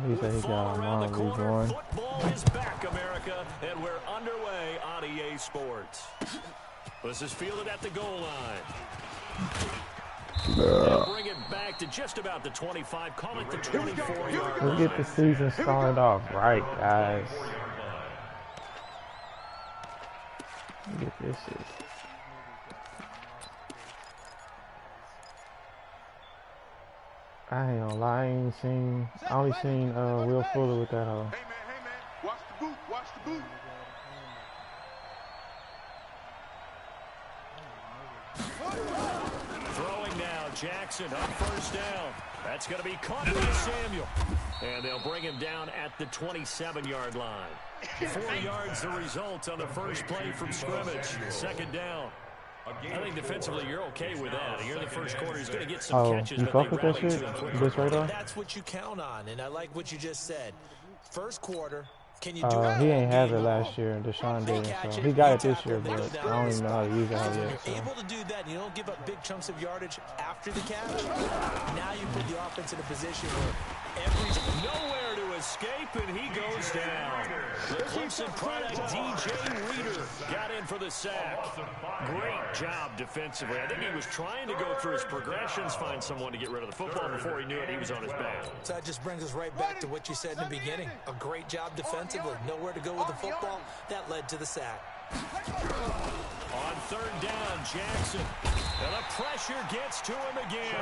He said he got a long league one. Football is back, America, and we're underway on EA Sports. This is fielded at the goal line. They'll bring it back to just about the 25, call it the 24-yard line. Let's get the season started off right, guys. Look at this shit. I ain't gonna lie, I only seen Will Fuller with that hoe. Hey man, watch the boot, watch the boot. Throwing now, Jackson on first down. That's going to be caught by Samuel. And they'll bring him down at the 27-yard line. 4 yards the result on the first play from scrimmage. Second down. I think defensively you're okay with that. Here in the first quarter, he's going to get some catches, but they rally to him quickly. That's what you count on, and I like what you just said. First quarter, can you do it? He ain't have it last year, Deshaun didn't, so he got it this year, but I don't even know how to use it yet. When you're able to do that, and you don't give up big chunks of yardage after the catch, now you put the offense in a position where every's nowhere to escape, and he goes down. The Clemson product, DJ Reader, got in for the sack. Great job defensively. I think he was trying to go through his progressions, find someone to get rid of the football. Before he knew it, he was on his back. So that just brings us right back to what you said in the beginning. A great job defensively. Nowhere to go with the football. That led to the sack. On third down, Jackson. And the pressure gets to him again.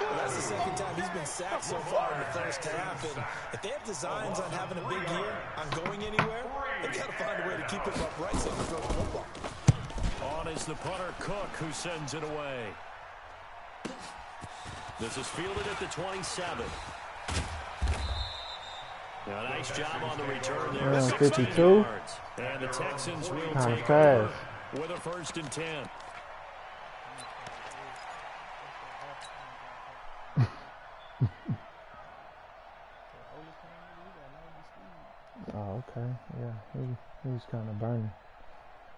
Well, that's the second time he's been sacked so far in the first half. And if they have designs on having a big year, on going anywhere, they've got to find a way to keep him upright so he can throw the football. On is the punter, Cook, who sends it away. This is fielded at the 27. Now, nice job on the return there. 52. Yards. And the Texans will take over with a 1st and 10. Oh, okay. Yeah, he was kind of burning.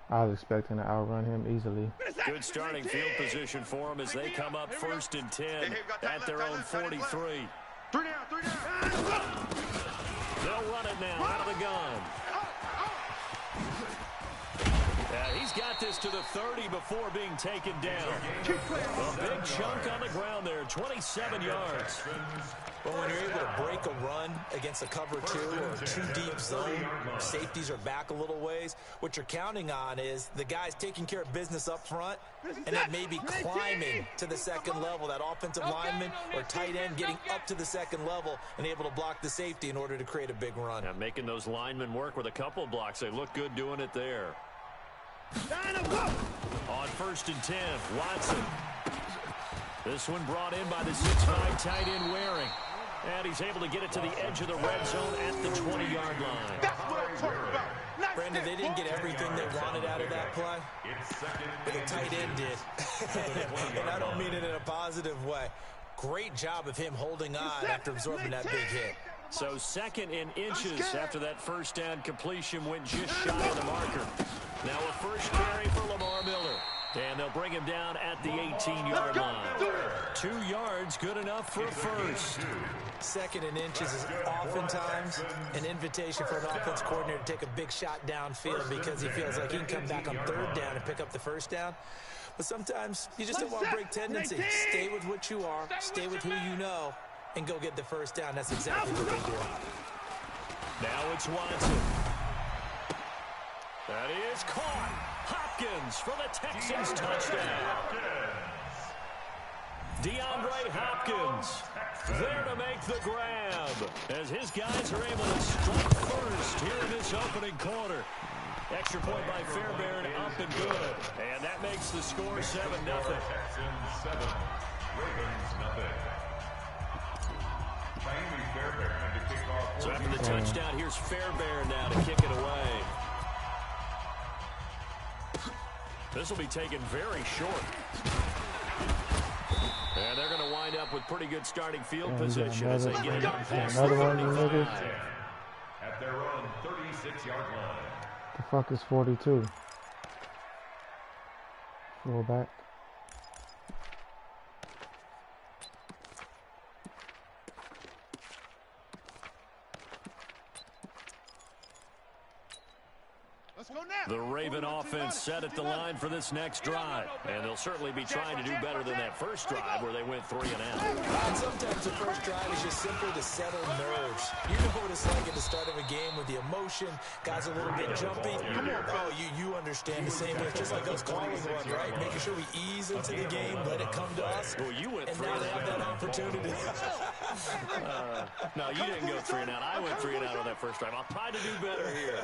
I was expecting to outrun him easily. Good starting field position for him as they come up 1st and 10 at their own 43. 3 down. They'll run it now out of the gun. He's got this to the 30 before being taken down. A big chunk on the ground there, 27 yards. Well, when you're able to break a run against a cover 2 or 2 deep zone, safeties are back a little ways. What you're counting on is the guys taking care of business up front and then maybe climbing to the second level. That offensive lineman or tight end getting up to the second level and able to block the safety in order to create a big run. Yeah, making those linemen work with a couple blocks. They look good doing it there. On 1st and 10, Watson. This one brought in by the 6'5" tight end Waring. And he's able to get it to the edge of the red zone at the 20-yard line. That's what I'm talking about. Brandon, they didn't get everything they wanted out of that play, but the tight end did. And I don't mean it in a positive way. Great job of him holding on after absorbing that big hit. So 2nd and inches after that first down completion went just shy of the marker. Now a first carry for Lamar Miller. And they'll bring him down at the 18-yard line. 2 yards, good enough for a first. 2nd and inches is oftentimes an invitation for an offense coordinator to take a big shot downfield because he feels like he can come back on 3rd down and pick up the first down. But sometimes you just don't want to break tendency. Stay with what you are, stay with who you know, and go get the first down. That's exactly what they do. Now it's Watson. That is caught. Hopkins for the Texans touchdown. DeAndre Hopkins there to make the grab as his guys are able to strike first here in this opening quarter. Extra point by Fairbairn, up and good. And that makes the score 7-0. Texans 7, Ravens 0. So after the touchdown, here's Fairbairn now to kick it away. This will be taken very short. And they're going to wind up with pretty good starting field position as they get it up past the 35. At their own 36-yard line. The fuck is 42? Fullback. The Raven offense set at the line for this next drive. And they'll certainly be trying to do better than that first drive where they went 3 and out. And sometimes the first drive is just simply to settle nerves. You know what it's like at the start of a game with the emotion. Guys are a little bit jumpy. Oh, you understand the same way. It's just like us calling one, right? Making sure we ease into the game, let it come to us. Well, you went and 3 now and they have out. that opportunity. No, you didn't go 3 and out. I went 3 and out on that first drive. I'll try to do better here.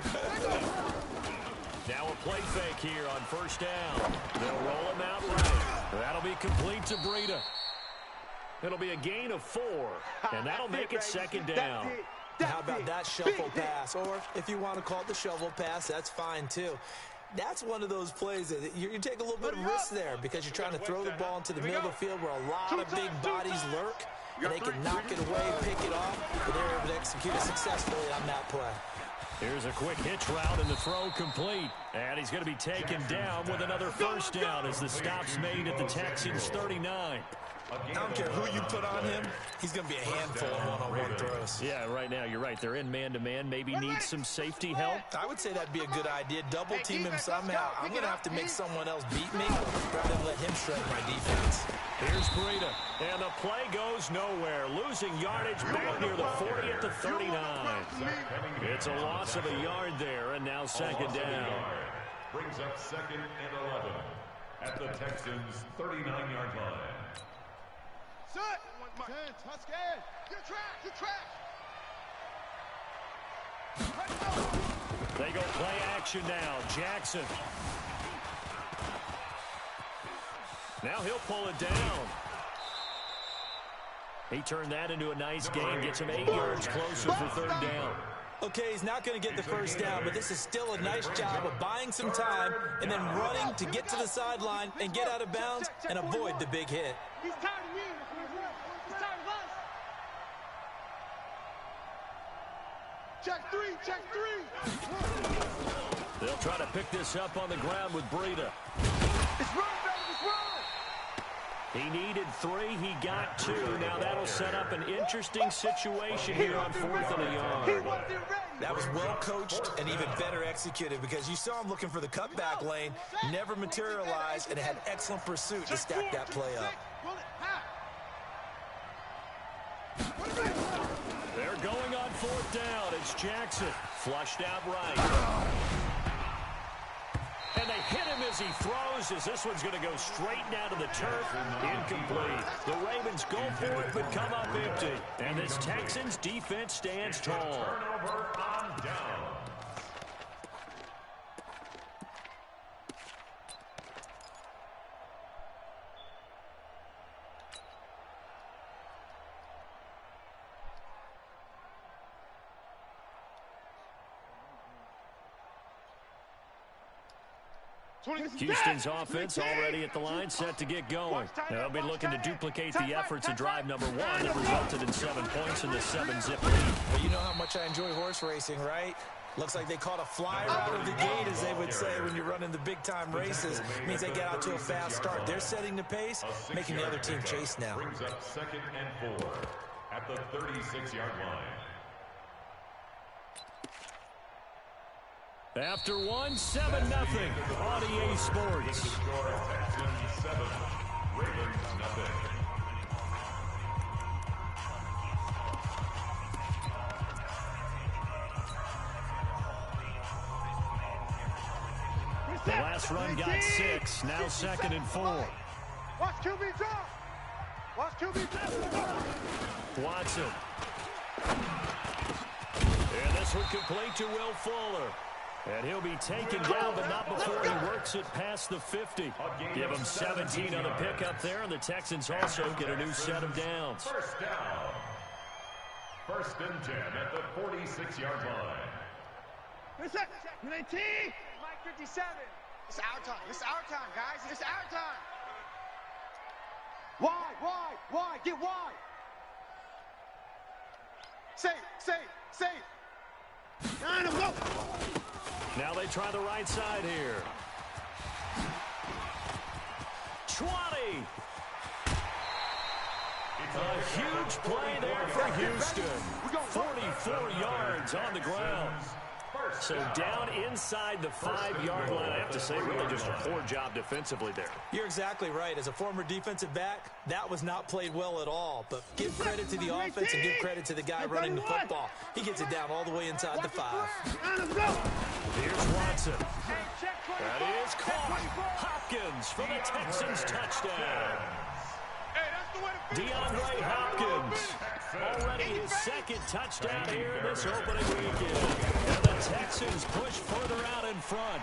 Now a play fake here on first down. They'll roll him out right. That'll be complete to Breida. It'll be a gain of 4, and that'll make it second down. How about that shuffle pass? Or if you want to call it the shovel pass, that's fine too. That's one of those plays that you take a little bit of risk there because you're trying to throw the ball into the middle of the field where a lot of big bodies lurk, and they can knock it away, pick it off, but they're able to execute it successfully on that play. Here's a quick hitch route, and the throw complete. And he's going to be taken down with another first down as the stop's made at the Texans' 39. I don't care who you put on him, he's going to be a handful of one-on-one throws. Yeah, right now, you're right. They're in man-to-man. Maybe need some safety help. I would say that'd be a good idea. Double team him somehow. I'm going to have to make someone else beat me rather than let him shred my defense. Here's Breida, and the play goes nowhere. Losing yardage back near the 40 at the 39. It's a loss of a yard there, and now second down. Brings up 2nd and 11 at the Texans' 39-yard line. Set. Touch scared. Get trash. They go play action now. Jackson. Now he'll pull it down. He turned that into a nice gain. Gets him 8 yards closer for third down. Okay, he's not going to get the first down, but this is still a nice job of buying some time and then running to get to the sideline and get out of bounds and avoid the big hit. He's tired of you. He's tired of us. Check three. They'll try to pick this up on the ground with Breida. It's run, baby, it's run. He needed 3. He got 2. Now that'll set up an interesting situation here on 4th and a yard. That was well coached and even better executed because you saw him looking for the cutback lane, never materialized, and had excellent pursuit to stack that play up. They're going on 4th down. It's Jackson. Flushed out right. And they hit him as he throws, as this one's going to go straight down to the turf. Incomplete. The Ravens go for it, but come up empty. And this Texans defense stands tall. Turnover on down. Houston's offense already at the line, set to get going. They'll be looking to duplicate the efforts of drive number 1 that resulted in 7 points in the 7-zip lead. Well, you know how much I enjoy horse racing, right? Looks like they caught a flyer out of the gate, as they would say when you're running the big-time races. It means they get out to a fast start. They're setting the pace, making the other team chase now. Brings up 2nd and 4 at the 36-yard line. After 1, 7-0 on EA Sports. Score Texans 7, Ravens nothing. The last run got 6, now 2nd and 4. Watch QB drop. Watch QB drop. Watson. And this one complete to Will Fuller. And he'll be taken down, but not before he works it past the 50. Give him 17 on the pickup there, and the Texans also get a new set of downs. First down. 1st and 10 at the 46-yard line. What's up? 19. Mike 57. It's our time. It's our time, guys. It's our time. Wide. Get wide. Safe. Go. Now they try the right side here. 20. A huge play there for Houston. 44 yards on the ground. So down inside the 5-yard line. I have to say, really just a poor job defensively there. You're exactly right. As a former defensive back, that was not played well at all. But give credit to the offense and give credit to the guy running the football. He gets it down all the way inside the 5. Here's Watson. That is caught. Hopkins for the Texans touchdown. DeAndre Hopkins, already his second touchdown here in this opening weekend. And the Texans push further out in front.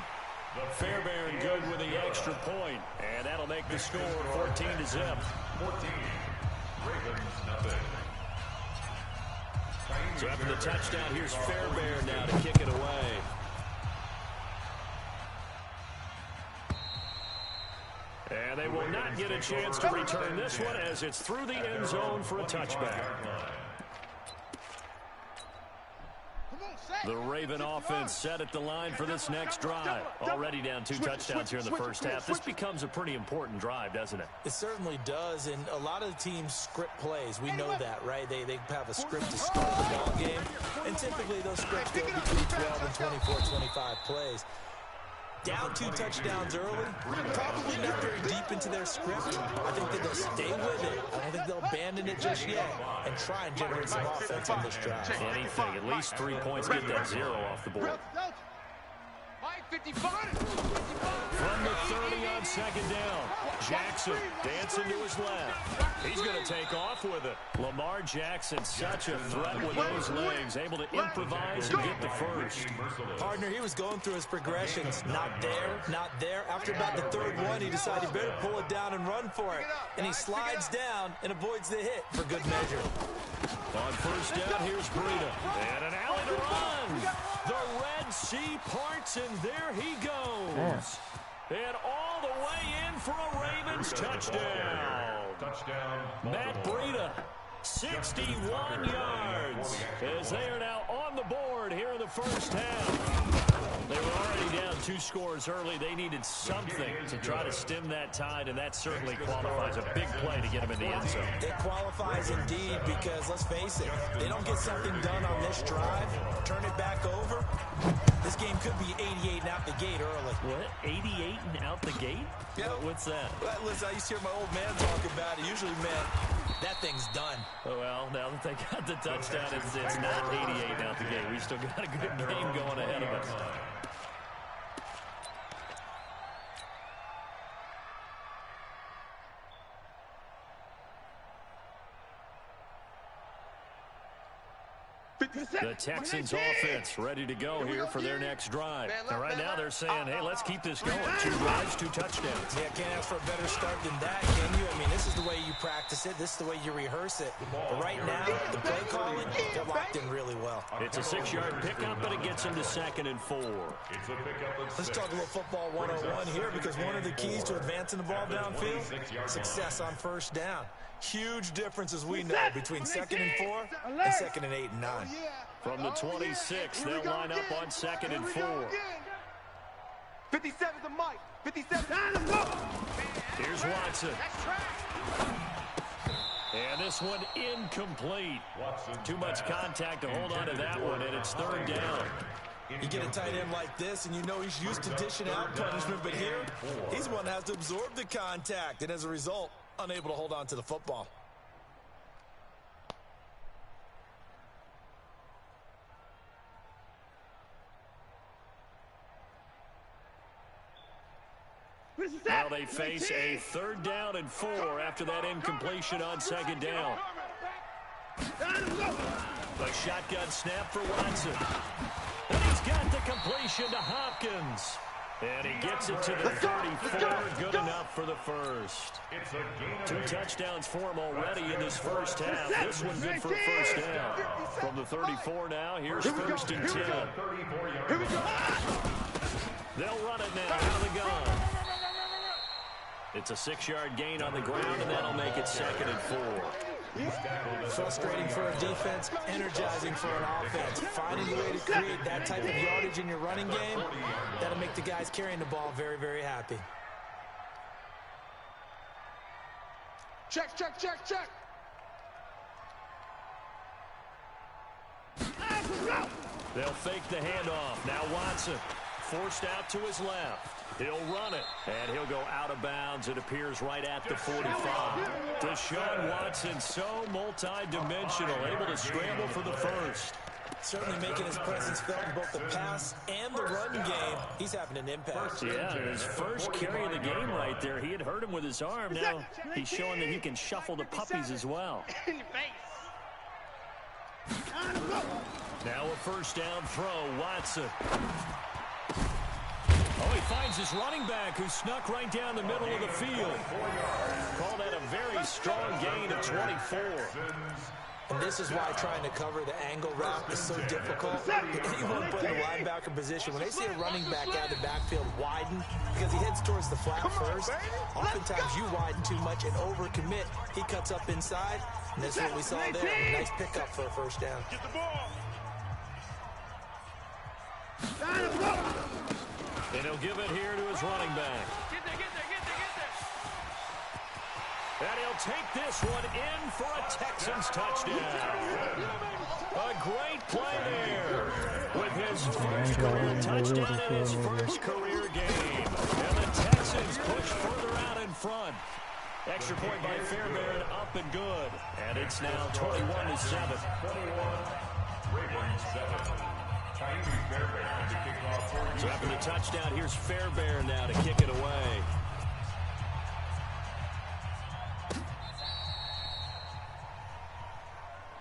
Fairbairn good with the extra point, and that'll make the score 14-0. 14. Ravens, nothing. So after the touchdown, here's Fairbairn now to kick it away. And they will not get a chance to return this one as it's through the end zone for a touchback. The Raven offense set at the line for this next drive. Already down 2 touchdowns here in the first half. This becomes a pretty important drive, doesn't it? It certainly does, and a lot of the teams script plays. We know that, right? They have a script to start the ball game, and typically those scripts go between 12 and 24, 25 plays. Down 2 touchdowns early, probably not very deep into their script. I think that they'll stay with it. I don't think they'll abandon it just yet and try and generate some offense on this drive. Anything, at least 3 points, get that 0 off the board. From the 30 on second down, Jackson dancing to his left. He's going to take off with it. Lamar Jackson, such a threat with those legs, able to improvise and get the first. Partner, he was going through his progressions. Not there, not there. After about the 3rd one, he decided he better pull it down and run for it. And he slides down and avoids the hit for good measure. On first down, here's Breida. And an alley to run. The Red Sea parts, and there he goes. And all the way in for a Ravens touchdown. Matt Breida, 61 yards, as they are now on the board here in the first half. They were already down 2 scores early. They needed something to try to stem that tide, and that certainly qualifies. A big play to get them in the end zone. It qualifies indeed because, let's face it, they don't get something done on this drive, turn it back over, this game could be 88 and out the gate early. What? 88 and out the gate? Yeah. What's that? Well, listen, I used to hear my old man talk about it. Usually meant that thing's done. Oh, well, now that they got the touchdown, it's not 88 and out the gate. We still got a good game going ahead of us. The Texans offense ready to go here for their next drive. And right now they're saying, hey, let's keep this going. 2 drives, 2 touchdowns. Yeah, can't ask for a better start than that, can you? I mean, this is the way you practice it. This is the way you rehearse it. But right now, the play calling, they're locked in really well. It's a 6-yard pickup, but it gets them to 2nd and 4. Let's talk a little football 101 here, because one of the keys to advancing the ball downfield, success on first down. Huge difference, as we know, between 2nd and 4 and 2nd and 8 and 9. From the 26, they'll line up on 2nd and 4. 57 to Mike. 57. Here's Watson. And this one incomplete. Too much contact to hold on to that one, and it's 3rd down. You get a tight end like this, and you know he's used to dishing out punishment, but here, he's the one that has to absorb the contact, and as a result, unable to hold on to the football. Now they face a 3rd down and 4 after that incompletion on 2nd down. A shotgun snap for Watson. And he's got the completion to Hopkins. And he gets it to the 34. Good enough for the first. 2 touchdowns for him already in this first half. This one good for a first down. From the 34 now, here's 1st and 10. They'll run it now out of the gun. It's a 6-yard gain on the ground, and that'll make it 2nd and 4. Frustrating for a defense, energizing for an offense. Finding a way to create that type of yardage in your running game, that'll make the guys carrying the ball very, very happy. Check, check, check, check. They'll fake the handoff. Now Watson forced out to his left. He'll run it, and he'll go out of bounds. It appears right at the 45. Deshaun Watson, so multi-dimensional, able to scramble for the first. Certainly making his presence felt in both the pass and the run game. He's having an impact. Yeah, his first carry of the game right there. He had hurt him with his arm. Now he's showing that he can shuffle the puppies as well. Now a first down throw, Watson. Oh, he finds his running back who snuck right down the middle of the field. Call that a very strong gain of 24. And this is why trying to cover the angle route is so difficult. Anyone put in the linebacker position, when they see a running back out of the backfield widen, because he heads towards the flat first, oftentimes you widen too much and overcommit. He cuts up inside, and that's what we saw there. Nice pickup for a first down. Get the ball. And he'll give it here to his running back. Get there. And he'll take this one in for a Texans touchdown. A great play there with his first career touchdown in his first career game. And the Texans push further out in front. Extra point by Fairbairn, up and good. And it's now 21-7. 21-7. Fairbairn to kick off for So after the touchdown, here's Fairbairn now to kick it away.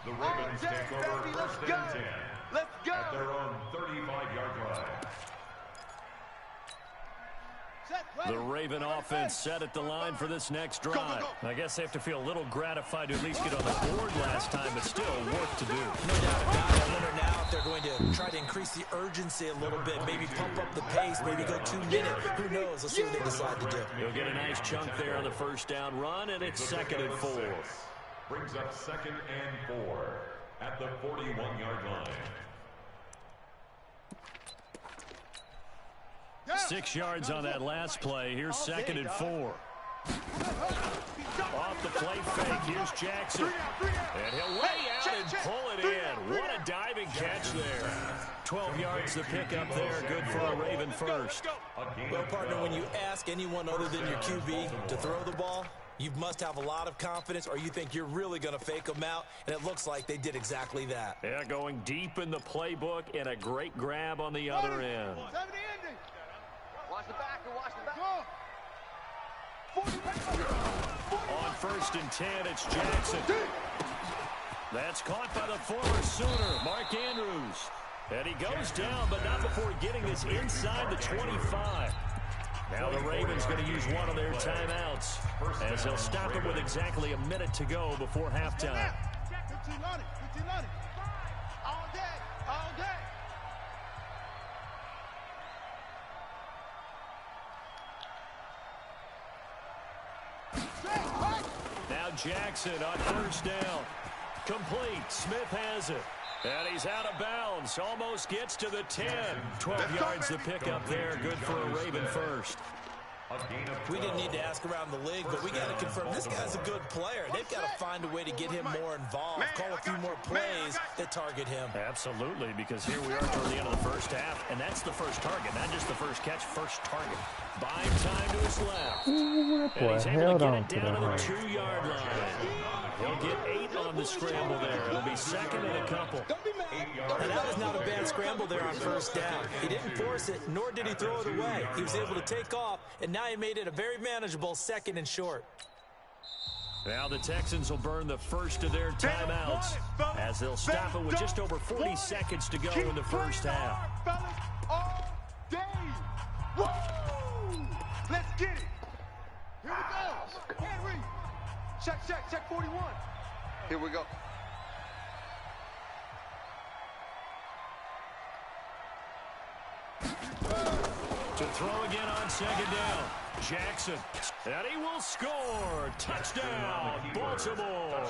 The Ravens take over first and 10. Let's go. At their own 35-yard line. The Raven offense set at the line for this next drive. I guess they have to feel a little gratified to at least get on the board last time, but still work to do. No doubt about it. I wonder now if they're going to try to increase the urgency a little bit, maybe pump up the pace, maybe go 2 minutes. Who knows? Let's see what they decide to do. You'll get a nice chunk there on the first down run, and it's 2nd and 4. Brings up 2nd and 4 at the 41-yard line. 6 yards on that last play. Here's 2nd and 4. Off the play fake. Here's Jackson. And he'll lay out and pull it in. What a diving catch there. 12 yards to pick up there. Good for a Raven first. Well, partner, when you ask anyone other than your QB to throw the ball, you must have a lot of confidence, or you think you're really going to fake them out, and it looks like they did exactly that. Yeah, going deep in the playbook and a great grab on the other end. Watch the back. On 1st and 10, it's Jackson. That's caught by the former Sooner, Mark Andrews. And he goes down, but not before getting this inside the 25. Now the Ravens going to use one of their timeouts as they'll stop it with exactly a minute to go before halftime. 15 on it. All day. Now Jackson on 1st down. Complete. Smith has it. And he's out of bounds. Almost gets to the 10. 12 yards to pick up there. Good for a Raven first. We didn't need to ask around the league, but we got to confirm this guy's a good player. They've got to find a way to get him more involved, call a few more plays that target him. Absolutely, because here we are toward the end of the first half, and that's the first target, not just the first catch, first target. Buying time to his left. Ooh, And he's able to get it down to the that. 2-yard line. He'll get 8 on the scramble there. It'll be 2nd and a couple. And that was not a bad scramble there on 1st down. He didn't force it, nor did he throw it away. He was able to take off, and now he made it a very manageable 2nd and short. Now the Texans will burn the first of their timeouts as they'll stop it with just over 40 seconds to go in the first half. All day. Woo! Let's get it. Here we go. Henry. Check 41. Here we go. To throw again on 2nd down. Jackson. And he will score. Touchdown, Baltimore.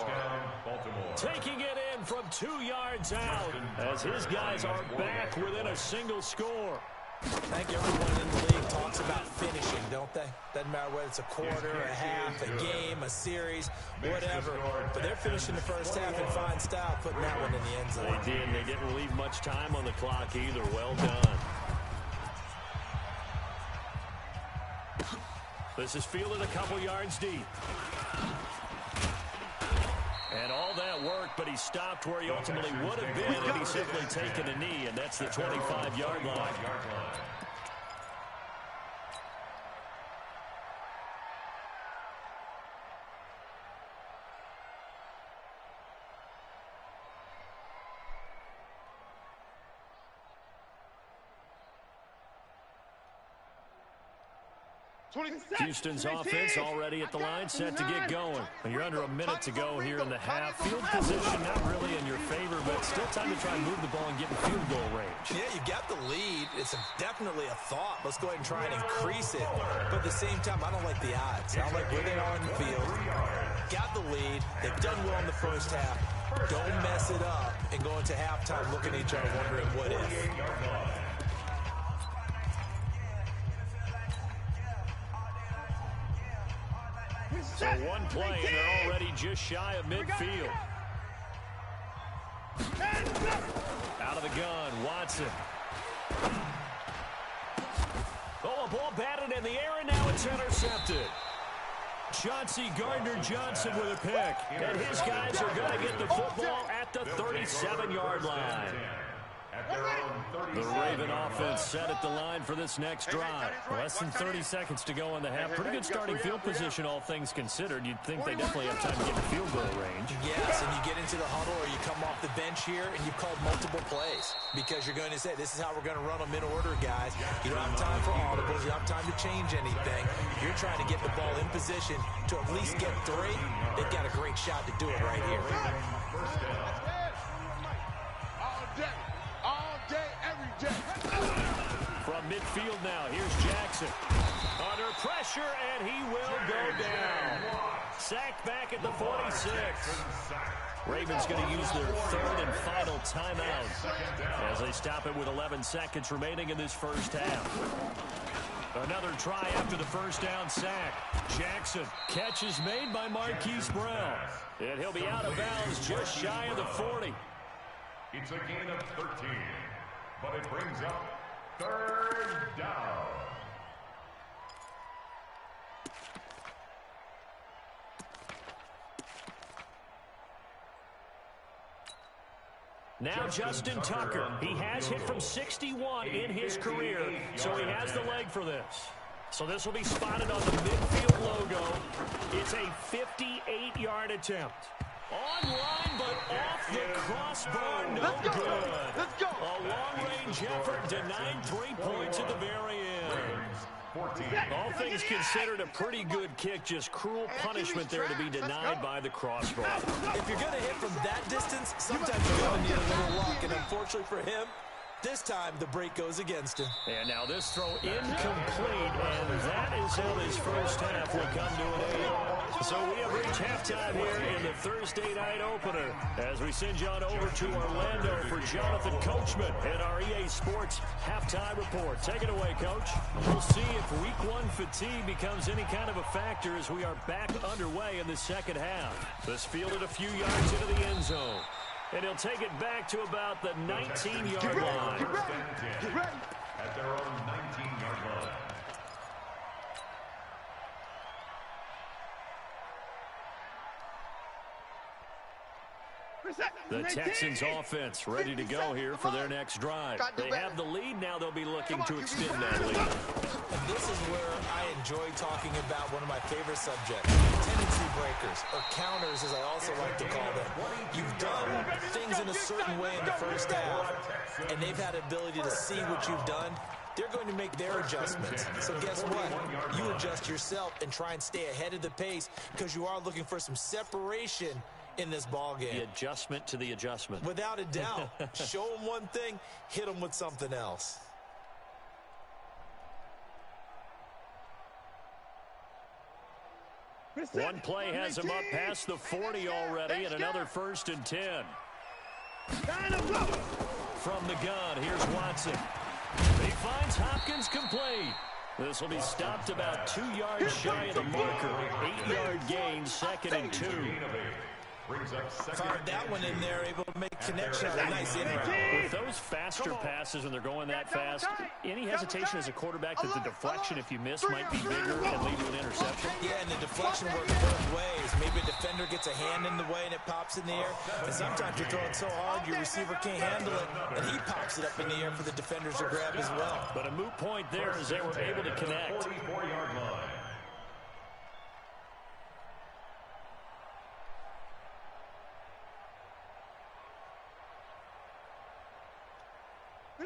Taking it in from 2 yards out as his guys are back within a single score. I think everyone in the league talks about finishing. don't they? Doesn't matter whether it's a quarter, a half, a game, a series, whatever. But they're finishing the first half in fine style, putting that one in the end zone. They did. They didn't leave much time on the clock either. Well done. This is fielded a couple yards deep. And all that worked, but he stopped where he ultimately would have been, and he's simply taken a knee, and that's the 25-yard line. Houston's offense already at the line, set to get going. And you're under a minute to go here in the half. Field position not really in your favor, but still time to try and move the ball and get in field goal range. Yeah, you got the lead. It's definitely a thought. Let's go ahead and try and increase it. But at the same time, I don't like the odds. I don't like where they are in the field. Got the lead. They've done well in the first half. Don't mess it up and go into halftime looking at each other wondering what if. So one play, and they're already just shy of midfield. Out of the gun, Watson. Oh, a ball batted in the air, and now it's intercepted. Chauncey Gardner-Johnson with a pick. And his guys are going to get the football at the 37-yard line. The Raven offense set at the line for this next drive. Less than 30 seconds to go in the half. Pretty good starting field position, all things considered. You'd think they definitely have time to get in field goal range. Yes, and you get into the huddle or you come off the bench here and you've called multiple plays because you're going to say, this is how we're going to run them in order, guys. You don't have time for audibles. You don't have time to change anything. You're trying to get the ball in position to at least get 3. They've got a great shot to do it right here. From midfield now, here's Jackson. Under pressure, and he will go down. Sacked back at the 46. Ravens going to use their third and final timeout as they stop it with 11 seconds remaining in this first half. Another try after the first down sack. Jackson, catch is made by Marquise Brown. And he'll be out of bounds just shy of the 40. It's a gain of 13, but it brings up third down. Now Justin Tucker. He has hit from 61 in his career, so he has the leg for this. So this will be spotted on the midfield logo. It's a 58-yard attempt. Online, but off the crossbar, no good. Let's go. A long-range effort denied 3 points at the very end. All things considered, a pretty good kick, just cruel punishment there to be denied by the crossbar. If you're going to hit from that distance, sometimes you're going to need a little luck, and unfortunately for him, this time the break goes against him. And now this throw incomplete, and that is how this first half will come to an end. So we have reached halftime here in the Thursday night opener as we send you on over to Orlando for Jonathan Coachman and our EA Sports halftime report. Take it away, Coach. We'll see if week 1 fatigue becomes any kind of a factor as we are back underway in the second half. This fielded a few yards into the end zone. And he'll take it back to about the 19-yard line. At their own 19-yard line. The Texans offense ready to go here for their next drive. They have the lead. Now they'll be looking to extend that lead. And this is where I enjoy talking about one of my favorite subjects, tendency breakers, or counters as I also like to call them. You've done things in a certain way in the first half, and they've had the ability to see what you've done. They're going to make their adjustments. So guess what? You adjust yourself and try and stay ahead of the pace because you are looking for some separation in this ball game. The adjustment to the adjustment. Without a doubt. Show them one thing, hit them with something else. One play has him up past the 40 already, and another 1st and 10. From the gun, here's Watson. He finds Hopkins complete. This will be stopped about 2 yards shy of the marker. 8-yard gain, 2nd and 2. Fired that one in there, able to make connection on a nice in route. With those faster passes, when they're going that fast, any hesitation as a quarterback that the deflection, if you miss, might be bigger and lead to an interception? Yeah, and the deflection works both ways. Maybe a defender gets a hand in the way and it pops in the air. And sometimes you throw it so hard your receiver can't handle it, and he pops it up in the air for the defenders to grab as well. But a moot point there as they were able to connect. 44-yard line.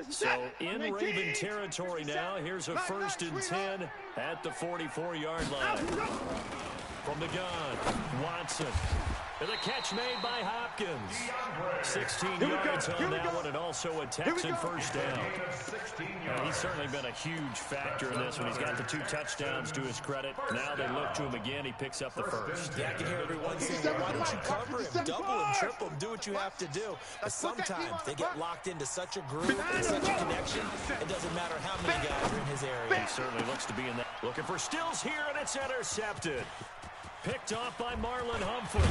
So in Raven territory now, here's a 1st and 10 at the 44-yard line. From the gun, Watson. And the catch made by Hopkins. 16 yards on that one, and also a Texan first down. And he's certainly been a huge factor in this one. He's got the 2 touchdowns to his credit. Now they look to him again. He picks up the first. Yeah, I can hear everyone saying, well, why don't you cover him, double him, triple him, do what you have to do. But sometimes they get locked into such a groove and such a connection, it doesn't matter how many guys are in his area. He certainly looks to be in that. Looking for Stills here, and it's intercepted. Picked off by Marlon Humphrey.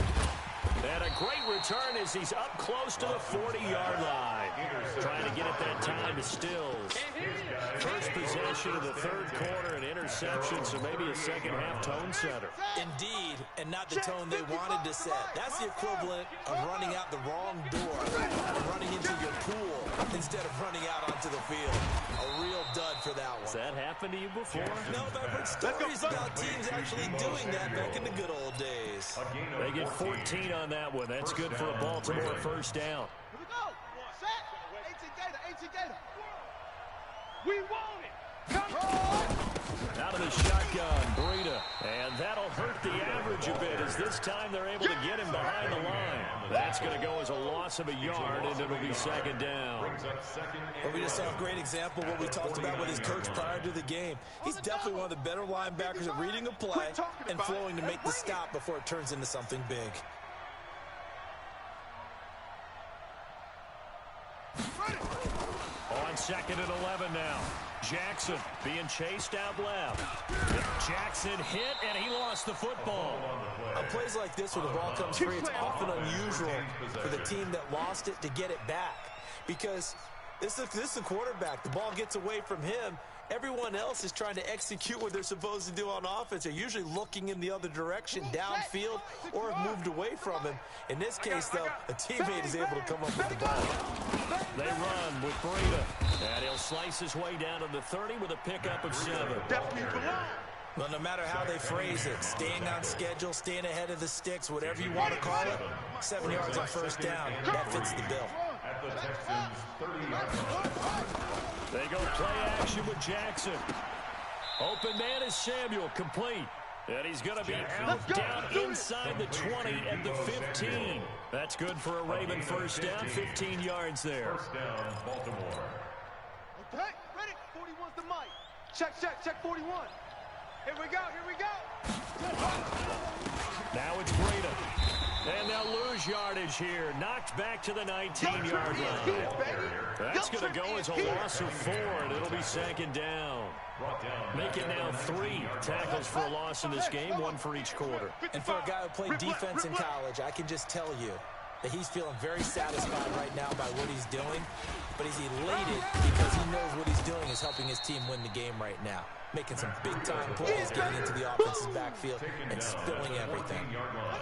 And a great return as he's up close to the 40-yard line. Trying to get it that time to Stills. First possession of the 3rd quarter, an interception, so maybe a second-half tone setter. Indeed, and not the tone they wanted to set. That's the equivalent of running out the wrong door and running into your pool instead of running out onto the field. A real dud for that one. Has that happened to you before? No, but I've heard stories about teams actually doing that back in the good old days. They get 14 on that one. That's good for a Baltimore first down. Here we go. Set. 18 Gator. We want it. Come on. Out of the shotgun, Breida. And that'll hurt the average a bit as this time they're able to get him behind the line. That's going to go as a loss of a yard, and it'll be 2nd down. Well, we just saw a great example of what we talked about with his coach prior to the game. He's definitely one of the better linebackers at reading a play and flowing to make the stop before it turns into something big. On 2nd and 11 now. Jackson being chased out left. Jackson hit, and he lost the football. On plays like this where the ball comes free, it's often unusual for the team that lost it to get it back. Because this is the quarterback. The ball gets away from him. Everyone else is trying to execute what they're supposed to do on offense. They're usually looking in the other direction, downfield, or have moved away from him. In this case, though, a teammate is able to come up with the ball. They run with Breida, and he'll slice his way down to the 30 with a pickup of 7. Well, no matter how they phrase it, staying on schedule, staying ahead of the sticks, whatever you want to call it, 7 yards on first down, that fits the bill. At the Texans' 30-yard line. They go play action with Jackson. Open man is Samuel, complete. And he's going to be out down inside the 20 and the 15. That's good for a Raven first down, 15 yards there. First down, Baltimore. Okay, ready? 41's the mic. Check 41. Here we go. Now it's Breida. And they'll lose yardage here. Knocked back to the 19-yard line. That's going to go as a loss of 4, and it'll be 2nd down. Make it now 3 tackles for a loss in this game, 1 for each quarter. And for a guy who played defense in college, I can just tell you that he's feeling very satisfied right now by what he's doing. But he's elated because he knows what he's doing is helping his team win the game right now. Making some big-time plays, getting into the offense's backfield, and spilling everything.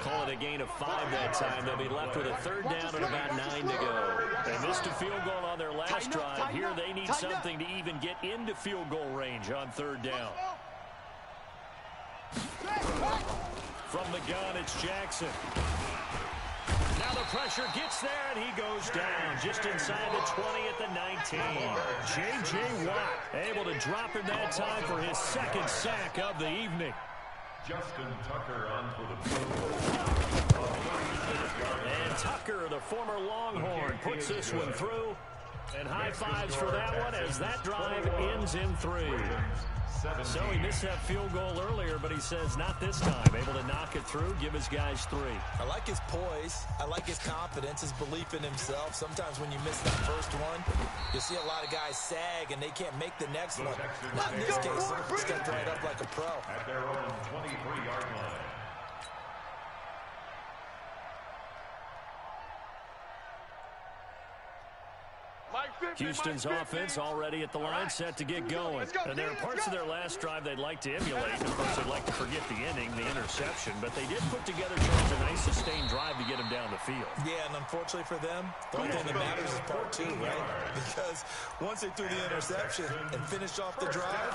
Call it a gain of 5 that time. They'll be left with a 3rd down and about 9 to go. They missed a field goal on their last drive. Here they need something to even get into field goal range on 3rd down. From the gun, it's Jackson. Now the pressure gets there, and he goes down just inside the 20 at the 19. J.J. Watt able to drop him that time for his 2nd sack of the evening. Justin Tucker on for the field. And Tucker, the former Longhorn, puts this one through. And high fives for that one as that drive ends in 3. 17. So he missed that field goal earlier, but he says not this time. Able to knock it through, give his guys 3. I like his poise. I like his confidence, his belief in himself. Sometimes when you miss that first one, you see a lot of guys sag and they can't make the next one. Not in this case. Stepped right up like a pro. At their own 23-yard line. Houston's offense already at the line, set to get going. And there are parts of their last drive they'd like to emulate. Of course, they'd like to forget the inning, the interception, but they did put together a nice sustained drive to get them down the field. Yeah, and unfortunately for them, the only thing that matters is part 2, right? Because once they threw the interception and finished off the drive,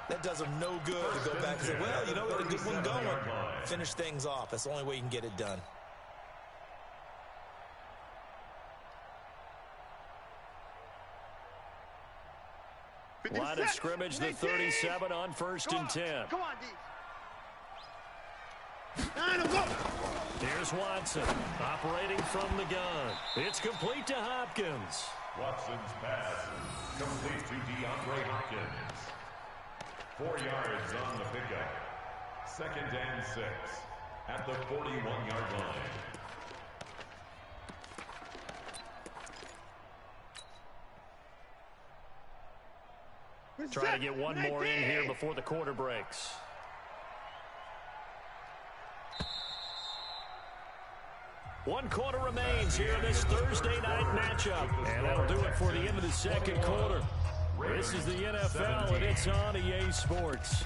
that does them no good to go back and say, well, you know, we had a good one going. Finish things off. That's the only way you can get it done. Line of scrimmage, the 37 on 1st and 10. Come on, D. Here's Watson, operating from the gun. It's complete to Hopkins. Watson's pass complete to DeAndre Hopkins. 4 yards on the pickup. 2nd and 6 at the 41-yard line. Trying to get one more in here before the quarter breaks. One quarter remains here in this Thursday night matchup. And that'll do it for the end of the second quarter. This is the NFL, and it's on EA Sports.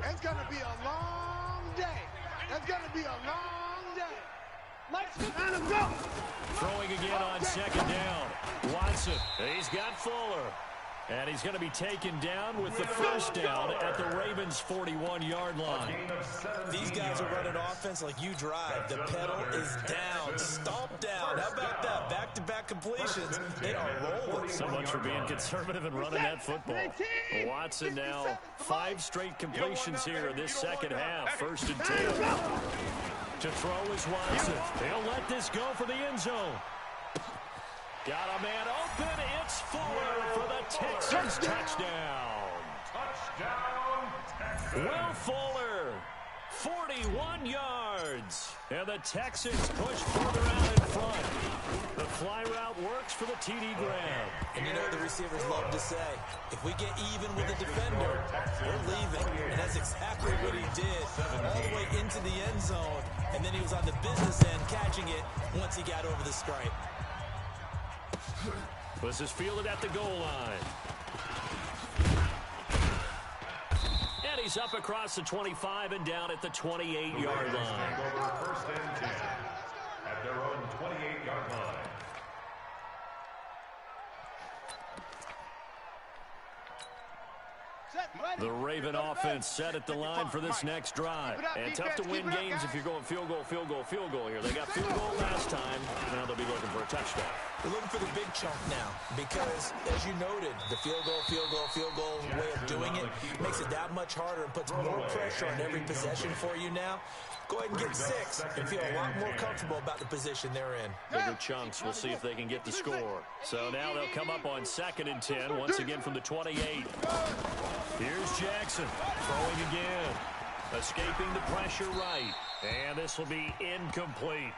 It's going to be a long day. It's going to be a long day. Let's go. Throwing again on 2nd down. Watson, he's got Fuller. And he's going to be taken down with the 1st down at the Ravens' 41-yard line. These guys are running offense like you drive. The pedal is down. Stomp down. How about that? Back-to-back completions. They are rolling. So much for being conservative and running that football. Watson now 5 straight completions here in this second half. 1st and 10. To throw is Watson. They'll let this go for the end zone. Got a man open. It's Fuller for the Texans touchdown. Will Fuller, 41 yards. And the Texans push further out in front. The fly route works for the TD grab. And you know what the receivers love to say? If we get even with the defender, we're leaving. And that's exactly what he did. All the way into the end zone. And then he was on the business end catching it once he got over the stripe. This is fielded at the goal line. And he's up across the 25 and down at the 28-yard line. 1st and 10 at their own 28-yard line. The Raven offense set at the line for this next drive. And tough to win games if you're going field goal here. They got field goal last time. Now they'll be looking for a touchdown. We're looking for the big chunk now because, as you noted, the field goal way of doing it makes it that much harder and puts more pressure on every possession for you now. Go ahead and get 6 and feel a lot more comfortable about the position they're in. Bigger chunks. We'll see if they can get the score. So now they'll come up on 2nd and 10, once again from the 28. Here's Jackson throwing again. Escaping the pressure right. And this will be incomplete.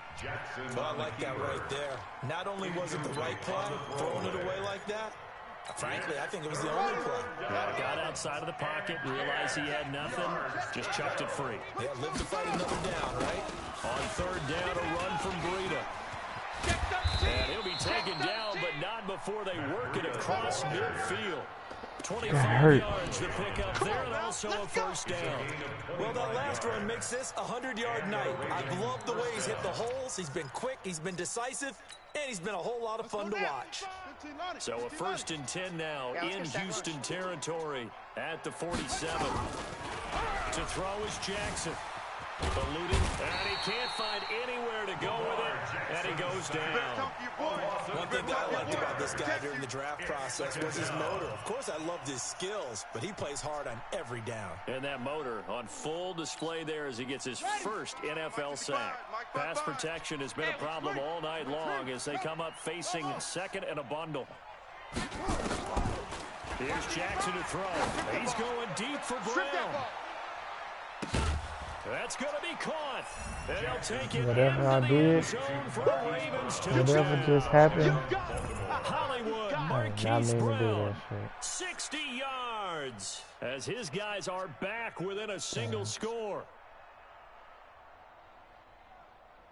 Well, I like that right there. Not only was it the right play, throwing it away like that, frankly, I think it was the only play. Got outside of the pocket, realized he had nothing, just chucked it free. Yeah, live to fight another down, right? On 3rd down, a run from Breida. And he'll be taken down, but not before they work it across midfield. 25 yards to pick up there, and also a 1st down. Well, that last run makes this a 100-yard night. I love the way he's hit the holes. He's been quick, he's been decisive, and he's been a whole lot of fun to watch. So a 1st and 10 now in Houston territory at the 47. To throw is Jackson. Eluding, and he can't find anywhere to go with it. And he goes down. One thing that I liked about this guy during the draft process was his motor. Of course, I loved his skills, but he plays hard on every down. And that motor on full display there as he gets his first NFL sack. Pass protection has been a problem all night long as they come up facing second and a bundle. Here's Jackson to throw. He's going deep for Brown. That's going to be caught. And he'll take it Whatever I did, whatever just happened, Hollywood, I Marquise did not mean to do Brown, that shit. 60 yards as his guys are back within a single score.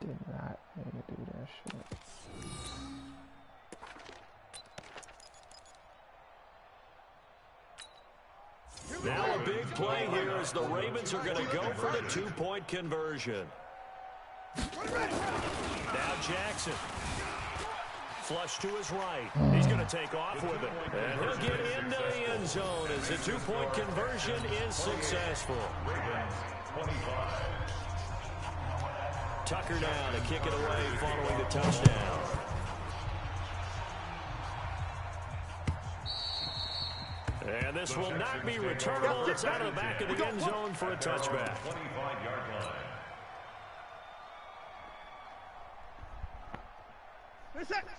Did not mean to do that shit. Now a big play here as the Ravens are going to go for the two-point conversion. Now Jackson. Flush to his right. He's going to take off with it. And he'll get into the end zone as the two-point conversion is successful. Tucker now to kick it away following the touchdown. And this will not be returnable. It's out of the back of the end zone for a touchback. 25-yard line.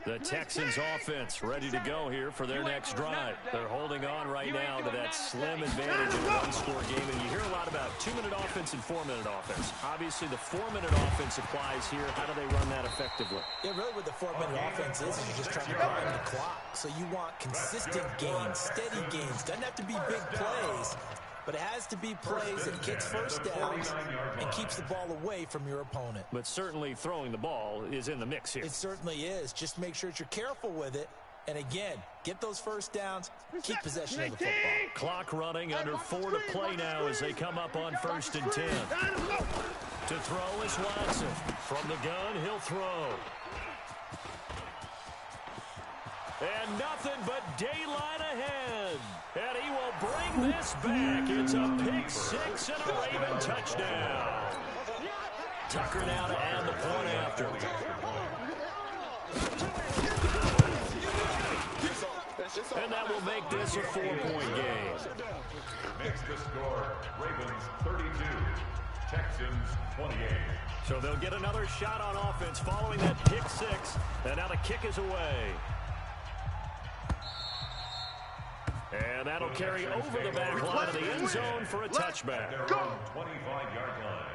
The Texans offense ready to go here for their next drive. They're holding on right now to that slim advantage in a one-score game. And you hear a lot about 2-minute offense and 4-minute offense. Obviously, the 4-minute offense applies here. How do they run that effectively? Yeah, really what the 4-minute offense is you're just trying to grind the clock. So you want consistent gains, steady gains. Doesn't have to be big plays, but it has to be plays that gets first downs and keeps the ball away from your opponent. But certainly throwing the ball is in the mix here. It certainly is. Just make sure that you're careful with it. And again, get those first downs, keep possession of the football. Clock running, under 4 to play now as they come up on 1st and 10. To throw is Watson. From the gun, he'll throw. And nothing but daylight ahead. And he will bring this back. It's a pick six and a Raven touchdown. Tucker now to add the point after. And that will make this a 4-point game. Next to score, Ravens 32, Texans 28. So they'll get another shot on offense following that pick six. And now the kick is away. And that'll carry over the back line of the end zone for a touchback. 25-yard line.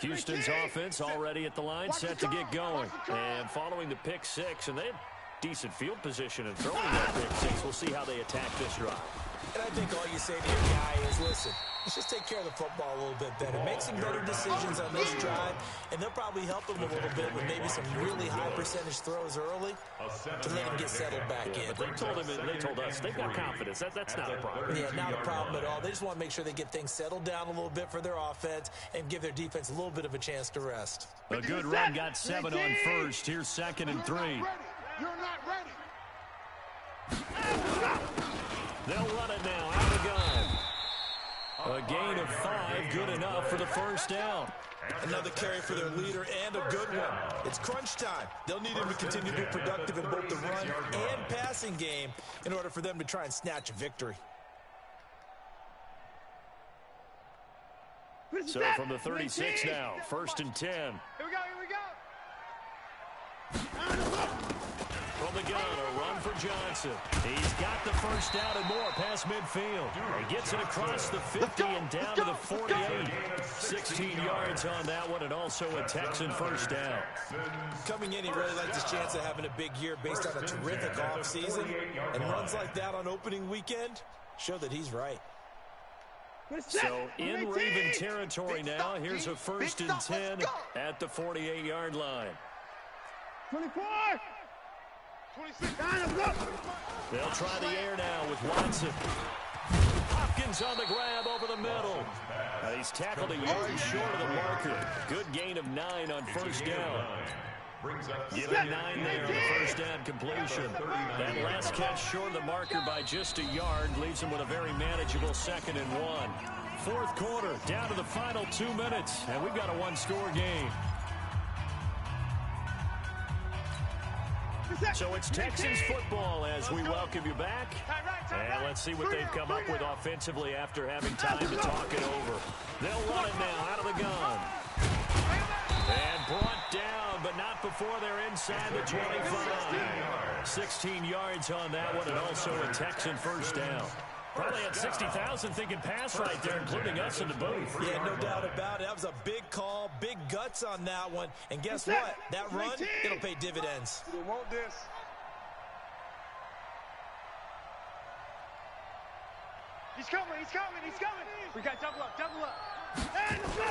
Houston's offense already at the line, set to get going. And following the pick six, and they have decent field position and throwing that pick six. We'll see how they attack this drive. And I think all you say to your guy is, listen, let's just take care of the football a little bit better. Make some better decisions on this drive, and they'll probably help him a little bit with maybe some really high percentage throws early to let him get settled back in. But they told us they've got confidence. That's not a problem. Yeah, not a problem at all. They just want to make sure they get things settled down a little bit for their offense and give their defense a little bit of a chance to rest. A good run, got 7 on 1st. Here's 2nd and 3. You're not ready. They'll run it now, out of the gun. A gain of 5, good enough for the first down. Another carry for their leader and a good one. It's crunch time. They'll need him to continue to be productive in both the run and passing game in order for them to try and snatch a victory. So from the 36 now, 1st and 10. Here we go, here we go. From the gun, a run for Johnson. He's got the first down and more past midfield. He gets it across the 50 and down to the 48. 16 yards on that one, and also a Texan first down. Coming in, he really likes his chance of having a big year based on a terrific offseason. And runs like that on opening weekend show that he's right. So in Raven territory now, here's a 1st and 10 at the 48-yard line. 24. 26. They'll try the air now with Watson. Hopkins on the grab over the middle. He's tackled a yard short of the marker. Good gain of 9 on 1st down. Giving 9 there on the first down completion. That last catch short of the marker by just a yard leaves him with a very manageable 2nd and 1. Fourth quarter, down to the final 2 minutes, and we've got a one-score game. So it's Texans football as we welcome you back. And let's see what they've come up with offensively after having time to talk it over. They'll run it now out of the gun. And brought down, but not before they're inside the 25. 16 yards on that one, and also a Texan first down. Probably had 60,000 thinking pass right there, including us in the booth. Yeah, no doubt about it. That was a big call, big guts on that one. And guess what? That run, it'll pay dividends. They want this. He's coming, he's coming, he's coming. We got double up, double up. Hey, let's go.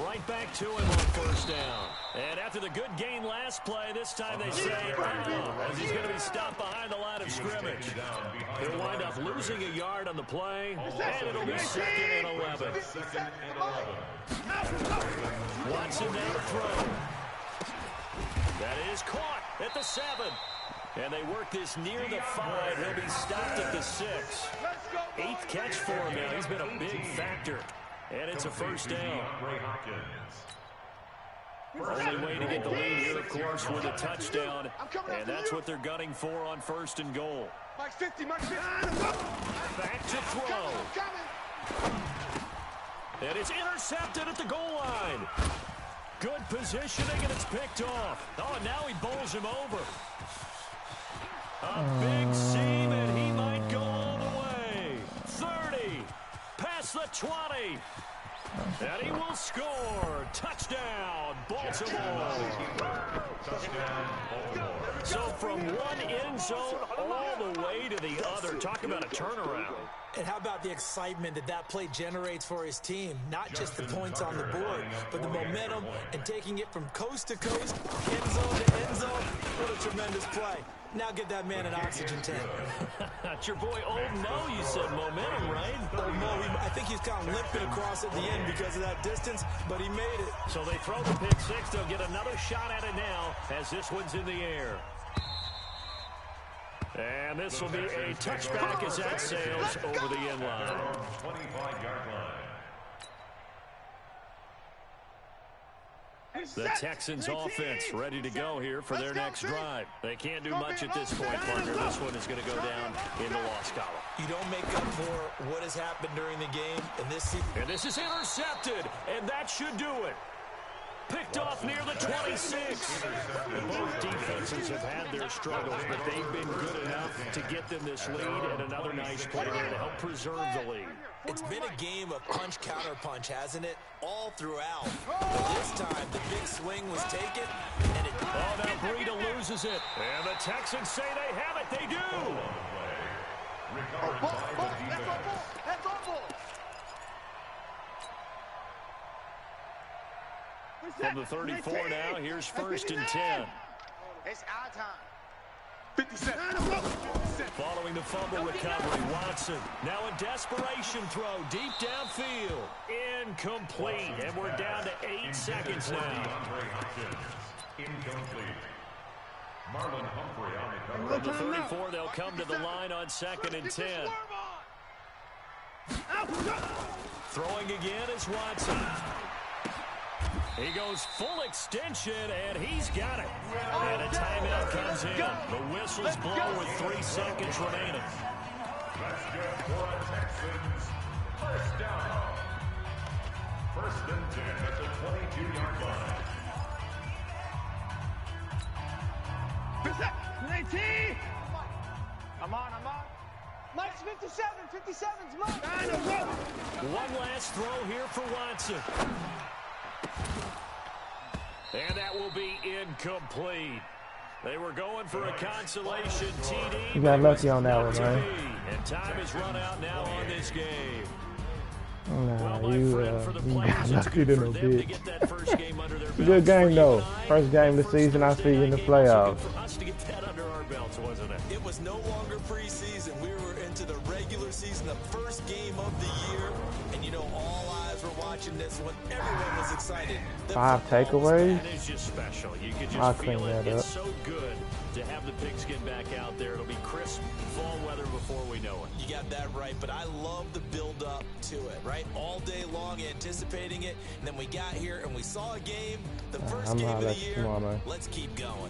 Right back to him on first down. And after the good gain last play, this time they say, as he's going to be stopped behind the line of scrimmage. He'll wind up losing a yard on the play, and it'll be 2nd and 11. Watson now to throw. That is caught at the 7. And they work this near the 5. He'll be stopped at the 6. 8th catch for him now. He's been a big factor. And it's a first down. Only way to get the lead here, of course, with a touchdown. And that's what they're gunning for on 1st and goal. Mike's 50, Mike's 50. Back to throw. And it's intercepted at the goal line. Good positioning, and it's picked off. Oh, and now he bowls him over. A big seam, and he might go all the way. 30, past the 20. And he will score. Touchdown, Baltimore. So from one end zone all the way to the other. Talk about a turnaround. And how about the excitement that play generates for his team? Not just the points on the board, but the momentum and taking it from coast to coast, end zone to end zone. What a tremendous play. Now give that man an oxygen tank. That's your boy Old Mo, you said momentum, right? Old Mo, I think he's kind of limping across at the end because of that distance, but he made it. So they throw the pick 6. They'll get another shot at it now as this one's in the air. And this will be a touchback as that sails over the end line. 25-yard line. The Texans offense ready to go here for their next drive. They can't do much at this point, partner. This one is going to go down in the loss column. You don't make up for what has happened during the game. And this is intercepted, and that should do it. Picked off near the 26. Both defenses have had their struggles, but they've been good enough to get them this lead, and another nice play there to help preserve the lead. It's been a game of punch-counter-punch, hasn't it? All throughout. But this time, the big swing was taken, and it... Oh, now Breida loses it. And the Texans say they have it. They do. That's awful. From the 34 now, here's 1st and 10. It's our time. 57. Following the fumble recovery, Watson now a desperation throw deep downfield. Incomplete, and we're down to 8 seconds now. Incomplete. Marlon Humphrey on the cover. From the 34, they'll come to the line on 2nd and 10. Throwing again is Watson. He goes full extension, and he's got it. And a timeout comes in. The whistles blow with 3 seconds remaining. That's good for the Texans. First down. 1st and 10 at the 22-yard line. 19. I'm on. Mike's 57. 57's Mike. One last throw here for Watson. And that will be incomplete. They were going for a consolation TD. You got lucky on that one, right? And time is run out now on this game. Nah, well, you got lucky to no bitch. Good game though. First game of the season I see in the playoffs. For us to get that under our belts, wasn't it? It was no longer preseason. We were into the regular season, the first game of the year, and you know all eyes were watching watching this one. Everyone was excited. 5 takeaways. That is just special. You can I'll just clean feel it. that up. It's so good to have the pigskin back out there. It'll be crisp fall weather before we know it. You got that right, but I love the build up to it, right? All day long anticipating it, and then we got here and we saw a game, the first game of the year. Let's keep going.